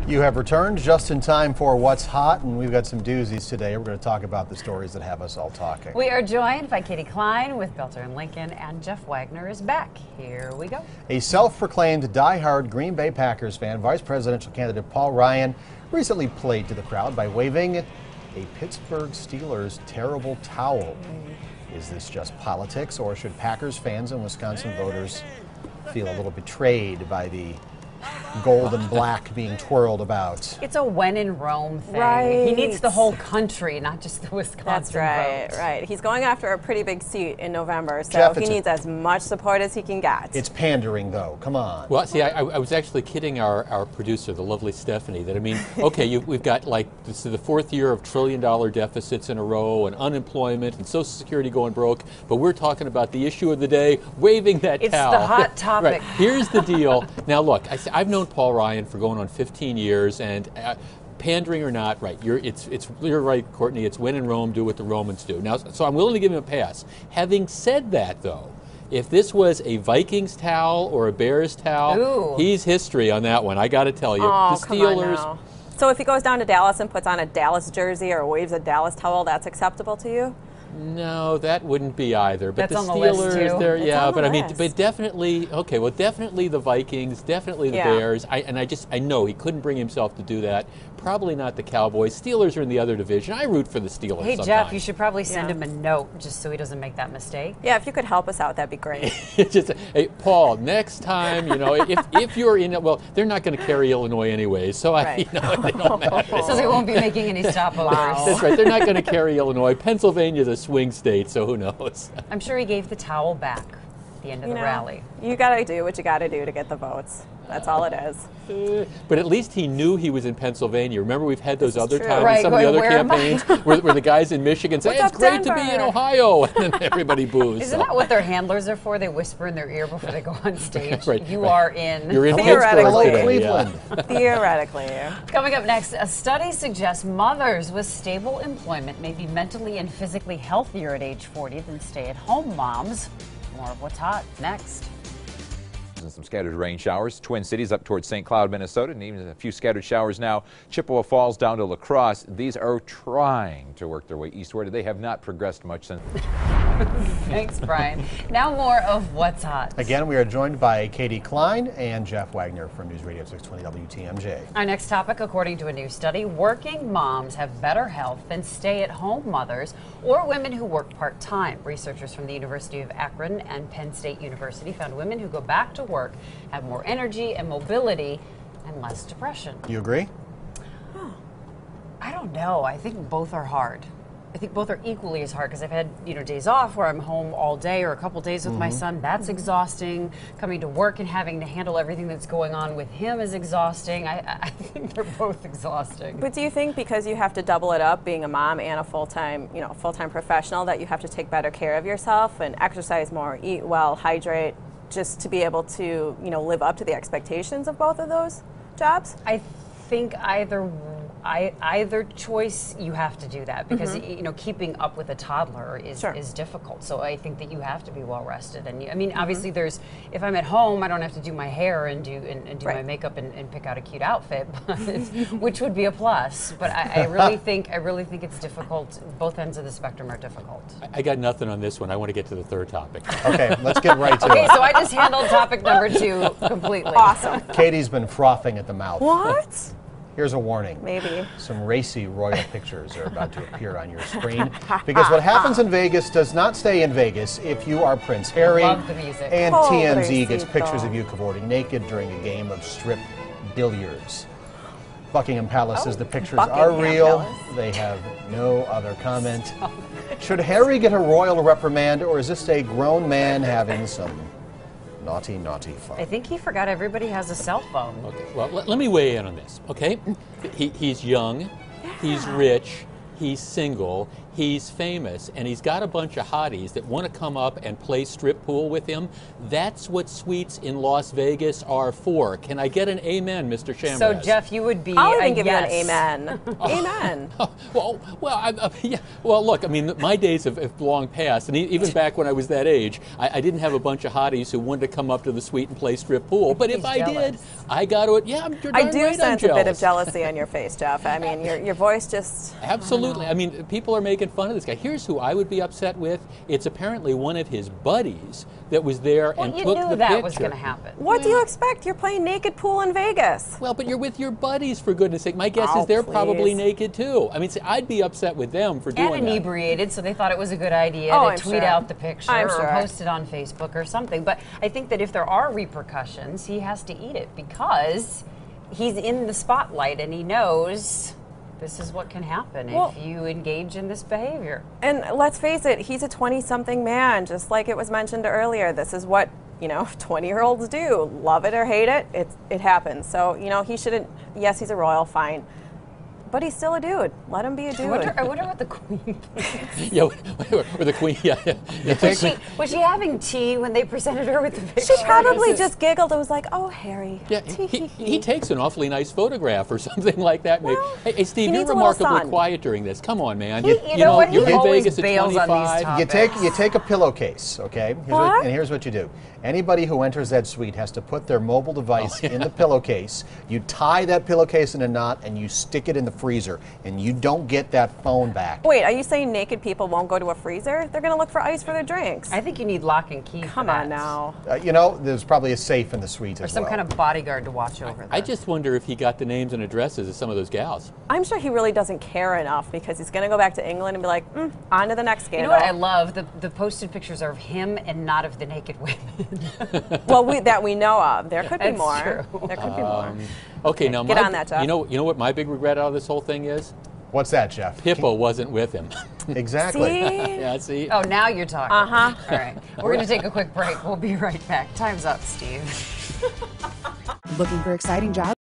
You have returned just in time for What's Hot, and we've got some doozies today. We're going to talk about the stories that have us all talking. We are joined by Katie Klein with Belter and Lincoln, and Jeff Wagner is back. Here we go. A self-proclaimed diehard Green Bay Packers fan, vice presidential candidate Paul Ryan, recently played to the crowd by waving a Pittsburgh Steelers Terrible Towel. Is this just politics, or should Packers fans and Wisconsin voters feel a little betrayed by the gold and black being twirled about? It's a when in Rome thing. Right. He needs the whole country, not just the Wisconsin That's right, vote. right. He's going after a pretty big seat in November, so Jeff, he needs as much support as he can get. It's pandering, though. Come on. Well, see, I was actually kidding our producer, the lovely Stephanie, that, I mean, okay, we've got like this is the fourth year of trillion-dollar deficits in a row, and unemployment, and Social Security going broke, but we're talking about the issue of the day, waving that towel. It's the hot topic. Right. Here's the deal. Now, look, I've known Paul Ryan for going on 15 years, and pandering or not, right? You're right, Courtney. It's when in Rome, do what the Romans do. Now, so I'm willing to give him a pass. Having said that, though, if this was a Vikings towel or a Bears towel, Ooh. he's history on that one. I got to tell you, Oh, the come on Steelers. now. So if he goes down to Dallas and puts on a Dallas jersey or waves a Dallas towel, that's acceptable to you? No, that wouldn't be either. But That's the on the list, Steelers, too. they're, It's yeah, on the but I mean, list. but definitely, okay, well, definitely the Vikings, definitely the Yeah. Bears. I know he couldn't bring himself to do that. Probably not the Cowboys. Steelers are in the other division. I root for the Steelers. Hey, sometimes. Jeff, you should probably send Yeah. him a note just so he doesn't make that mistake. Yeah, if you could help us out, that'd be great. It's just, hey, Paul, next time, you know, if you're in, well, they're not going to carry Illinois anyway, so Right. they don't matter. So they won't be making any stopovers. That's right. They're not going to carry Illinois. Pennsylvania's a swing state, so who knows? I'm sure he gave the towel back at the end of the rally. You gotta do what you gotta do to get the votes. That's all it is. But at least he knew he was in Pennsylvania. Remember, we've had those This is other true. times, Right, some of the going, other "Where am I?" campaigns, where the guys in Michigan say, What's hey, it's up, great to be in Denver?" Ohio, and then everybody boos. Isn't that what their handlers are for? They whisper in their ear before they go on stage. Right, You right. are in. You're in Theoretically. Pittsburgh Hello, today, yeah. Cleveland. Theoretically. Coming up next, a study suggests mothers with stable employment may be mentally and physically healthier at age 40 than stay-at-home moms. More of What's Hot next. And some scattered rain showers. Twin Cities up towards St. Cloud, Minnesota, and even a few scattered showers now. Chippewa Falls down to La Crosse. These are trying to work their way eastward. They have not progressed much since. Thanks, Brian. Now more of What's Hot. Again, we are joined by Katie Klein and Jeff Wagner from News Radio 620 WTMJ. Our next topic, according to a new study, working moms have better health than stay-at-home mothers or women who work part-time. Researchers from the University of Akron and Penn State University found women who go back to work have more energy and mobility and less depression. You agree? I don't know. I think both are hard. I think both are equally as hard because I've had, days off where I'm home all day or a couple days with my son. That's exhausting. Coming to work and having to handle everything that's going on with him is exhausting. I think they're both exhausting. But do you think because you have to double it up, being a mom and a full-time professional, that you have to take better care of yourself and exercise more, eat well, hydrate, just to be able to, live up to the expectations of both of those jobs? I think either choice you have to do that because keeping up with a toddler is difficult. So I think that you have to be well rested. And obviously if I'm at home, I don't have to do my hair and do my makeup and pick out a cute outfit, which would be a plus. But I really think it's difficult. Both ends of the spectrum are difficult. I got nothing on this one. I want to get to the third topic. Okay, let's get right to Okay, it. so I just handled topic number 2 completely. Awesome. Katie's been frothing at the mouth. What? Here's a warning. Maybe. Some racy royal pictures are about to appear on your screen. Because what happens in Vegas does not stay in Vegas if you are Prince Harry. Love the music. And TMZ gets Pobrecito. pictures of you cavorting naked during a game of strip billiards. Buckingham Palace says the pictures are Buckingham real. Palace. They have no other comment. Should Harry get a royal reprimand, or is this a grown man having some naughty, naughty fun? I think he forgot everybody has a cell phone. Okay, well, let me weigh in on this, okay? He's young, he's rich, he's single, he's famous and he's got a bunch of hotties that want to come up and play strip pool with him. That's what suites in Las Vegas are for. Can I get an amen, Mr. Chambliss? So, Jeff, you would be I'll even give yes. you an amen. Amen. Well, look, I mean, my days have long passed, and even back when I was that age, I didn't have a bunch of hotties who wanted to come up to the suite and play strip pool. But if I did, I got to, yeah, you're darn I do right, sense I'm a bit of jealous. jealousy on your face, Jeff. I mean, your voice just... Absolutely. I mean, people are making fun of this guy. Here's who I would be upset with. It's apparently one of his buddies that was there and you took knew the that picture. was going to happen. What do you expect? You're playing naked pool in Vegas. Well, but you're with your buddies, for goodness sake. My guess Oh, is they're probably please. naked too. I mean, see, I'd be upset with them for doing And that. inebriated, so they thought it was a good idea Oh, to I'm tweet sure. out the picture I'm or sure. post it on Facebook or something. But I think that if there are repercussions, he has to eat it because he's in the spotlight and he knows this is what can happen if you engage in this behavior. And let's face it, he's a 20-something man, just like it was mentioned earlier. This is what, 20-year-olds do. Love it or hate it, it happens. So, he shouldn't, yes, he's a royal, fine. But he's still a dude. Let him be a dude. I wonder what the queen thinks. Yeah, or the queen. Yeah. Was she having tea when they presented her with the picture? She probably just giggled and was like, "Oh, Harry." Yeah, he takes an awfully nice photograph or something like that. Maybe. Well, Hey, Steve, he you're needs a little remarkably sun. quiet during this. Come on, man. You know what? He You're in always Vegas at bails on these 25. topics. You take a pillowcase, okay? What? And here's what you do. Anybody who enters that suite has to put their mobile device in the pillowcase. You tie that pillowcase in a knot and you stick it in the freezer, and you don't get that phone back. Wait, are you saying naked people won't go to a freezer? They're going to look for ice for their drinks. I think you need lock and key. Come for that. on now. There's probably a safe in the suite Or as some well. kind of bodyguard to watch over them. I just wonder if he got the names and addresses of some of those gals. I'm sure he really doesn't care enough because he's going to go back to England and be like, on to the next You scandal. know what I love? The posted pictures are of him and not of the naked women. Well, that we know of. There could be That's more. true. There could be more. Okay, now Get on that, Jeff. You know what my big regret out of this whole thing is? What's that, Jeff? Hippo wasn't with him. Exactly. See? Yeah, see? Oh, now you're talking. Uh-huh. All right. We're going to take a quick break. We'll be right back. Time's up, Steve. Looking for exciting jobs?